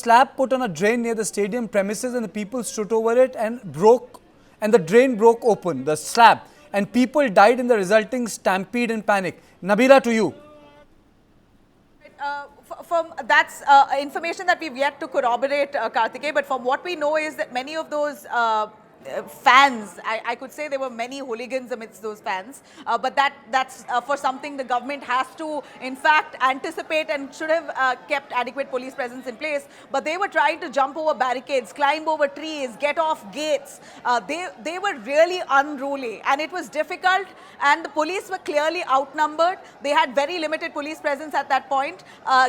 slab put on a drain near the stadium premises and the people stood over it and the drain broke open, the slab, and people died in the resulting stampede and panic. Nabila, to you. That's information that we've yet to corroborate, Karthikeya, but from what we know is that many of those fans, I could say there were many hooligans amidst those fans, but that's for something the government has to in fact anticipate and should have kept adequate police presence in place. But they were trying to jump over barricades, climb over trees, get off gates. They were really unruly and it was difficult, and the police were clearly outnumbered. They had very limited police presence at that point.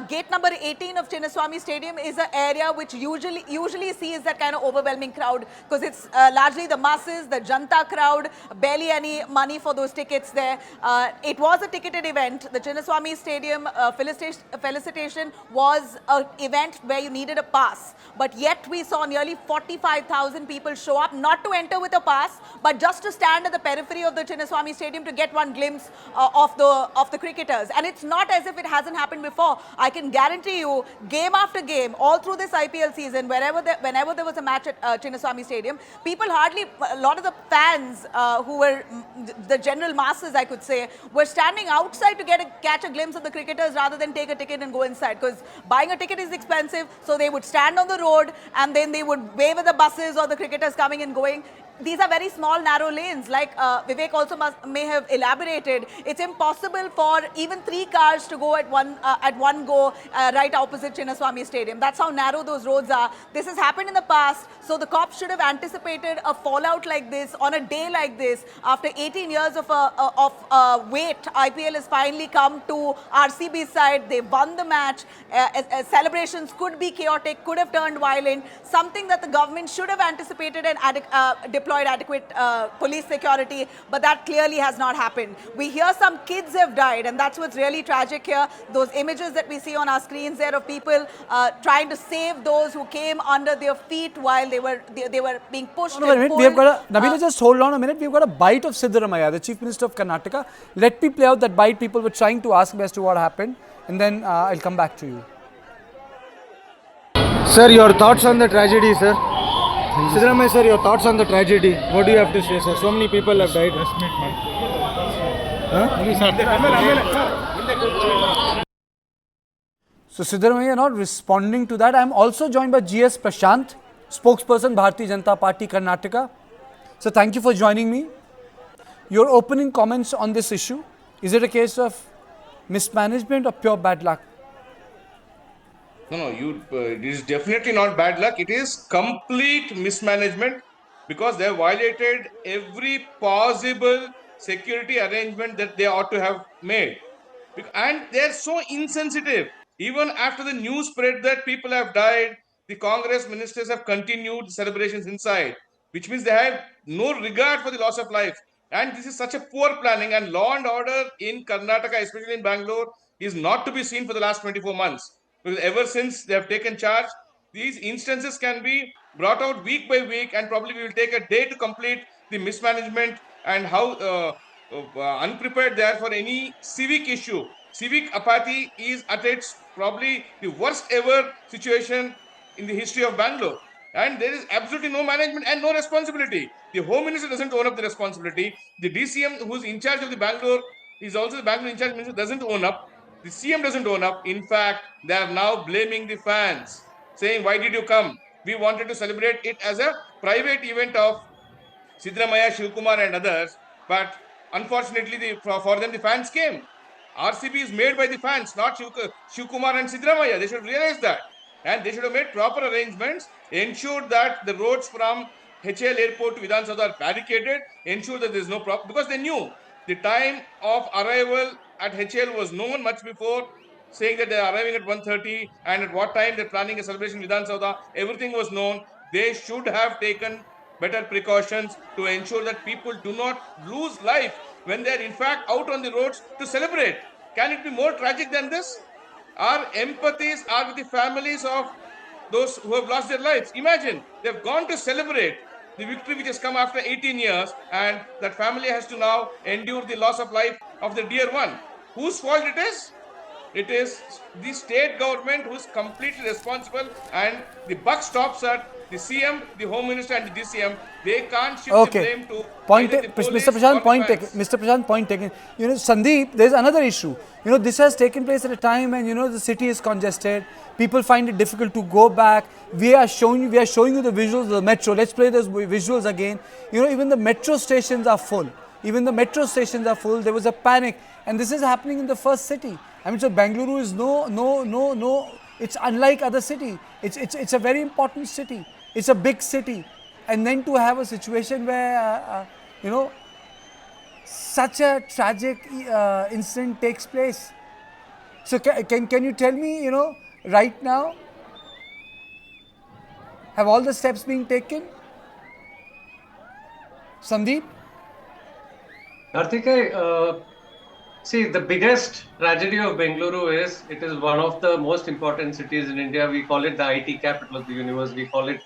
Gate number 18 of Chinnaswamy Stadium is an area which usually sees that kind of overwhelming crowd, because it's largely the masses, the Janta crowd, barely any money for those tickets there. It was a ticketed event. The Chinnaswamy Stadium felicitation was an event where you needed a pass. But yet we saw nearly 45,000 people show up, not to enter with a pass, but just to stand at the periphery of the Chinnaswamy Stadium to get one glimpse of the cricketers. And it's not as if it hasn't happened before. I can guarantee you, game after game, all through this IPL season, whenever there was a match at Chinnaswamy Stadium, a lot of the fans who were the general masses, I could say, were standing outside to catch a glimpse of the cricketers rather than take a ticket and go inside, because buying a ticket is expensive. So they would stand on the road and then they would wave at the buses or the cricketers coming and going. These are very small, narrow lanes. Like Vivek also may have elaborated, it's impossible for even 3 cars to go at one go right opposite Chinnaswamy Stadium. That's how narrow those roads are. This has happened in the past, so the cops should have anticipated a fallout like this on a day like this. After 18 years of wait, IPL has finally come to RCB's side. They won the match. Celebrations could be chaotic, could have turned violent, something that the government should have anticipated and deployed adequate police security, but that clearly has not happened. We hear some kids have died, and that's what's really tragic here. Those images that we see on our screens there of people trying to save those who came under their feet while they were being pushed. Nabila, just hold on a minute. We've got a bite of Siddaramaiah, the Chief Minister of Karnataka. Let me play out that bite. People were trying to ask me as to what happened, and then I'll come back to you. Sir, your thoughts on the tragedy, sir? Siddaramaiah, sir, your thoughts on the tragedy. What do you have to say, sir? So many people have died. So Siddaramaiah not responding to that. I am also joined by GS Prashant, spokesperson Bharatiya Janata Party Karnataka. So thank you for joining me. Your opening comments on this issue. Is it a case of mismanagement or pure bad luck? No, it is definitely not bad luck. It is complete mismanagement, because they have violated every possible security arrangement that they ought to have made. And they are so insensitive. Even after the news spread that people have died, the Congress ministers have continued celebrations inside, which means they have no regard for the loss of life. And this is such a poor planning, and law and order in Karnataka, especially in Bangalore, is not to be seen for the last 24 months. Because ever since they have taken charge, these instances can be brought out week by week, and probably we will take a day to complete the mismanagement and how unprepared they are for any civic issue. Civic apathy is at its probably the worst ever situation in the history of Bangalore. And there is absolutely no management and no responsibility. The Home Minister doesn't own up the responsibility. The DCM, who's in charge of the Bangalore, is also the Bangalore in charge minister, doesn't own up. The CM doesn't own up. In fact, they are now blaming the fans, saying, why did you come? We wanted to celebrate it as a private event of Siddaramaiah, Shivkumar and others. But unfortunately, for them, the fans came. RCB is made by the fans, not Shivkumar and Siddaramaiah. They should realize that. And they should have made proper arrangements, ensured that the roads from HL Airport to Vidhan Sabha are barricaded, ensure that there is no problem, because they knew the time of arrival at HL was known much before, saying that they are arriving at 1:30 and at what time they're planning a celebration in Vidhan Sabha. Everything was known. They should have taken better precautions to ensure that people do not lose life when they're in fact out on the roads to celebrate. Can it be more tragic than this? Our empathies are with the families of those who have lost their lives. Imagine, they've gone to celebrate the victory which has come after 18 years, and that family has to now endure the loss of life of the dear one. Whose fault it is? It is the state government who is completely responsible, and the buck stops at the CM, the Home Minister, and the DCM. They can't shift the Okay. blame to Point, either the Mr. police or Prashant, the point taken. fans. Mr. Prashant, point taken. You know, Sandeep, there's another issue. You know, this has taken place at a time when, you know, the city is congested. People find it difficult to go back. We are showing you the visuals of the metro. Let's play those visuals again. You know, even the metro stations are full. Even the metro stations are full. There was a panic, and this is happening in the first city. I mean, so Bengaluru is no. It's unlike other city. It's a very important city. It's a big city, and then to have a situation where you know, such a tragic incident takes place. So can you tell me, you know, right now, have all the steps been taken? Sandeep? Karthikeya, see, the biggest tragedy of Bengaluru is it is one of the most important cities in India. We call it the IT capital of the universe. We call it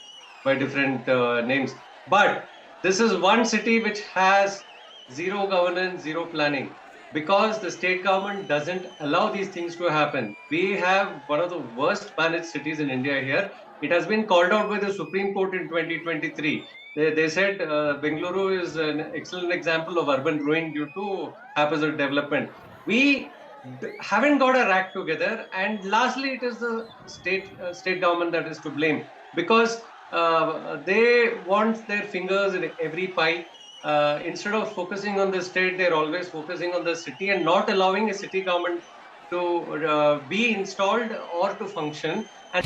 by different names. But this is one city which has zero governance, zero planning, because the state government doesn't allow these things to happen. We have one of the worst managed cities in India here. It has been called out by the Supreme Court in 2023. They said Bengaluru is an excellent example of urban ruin due to haphazard development. We haven't got our act together, and lastly, it is the state government that is to blame, because they want their fingers in every pie. Instead of focusing on the state, they're always focusing on the city and not allowing a city government to be installed or to function. And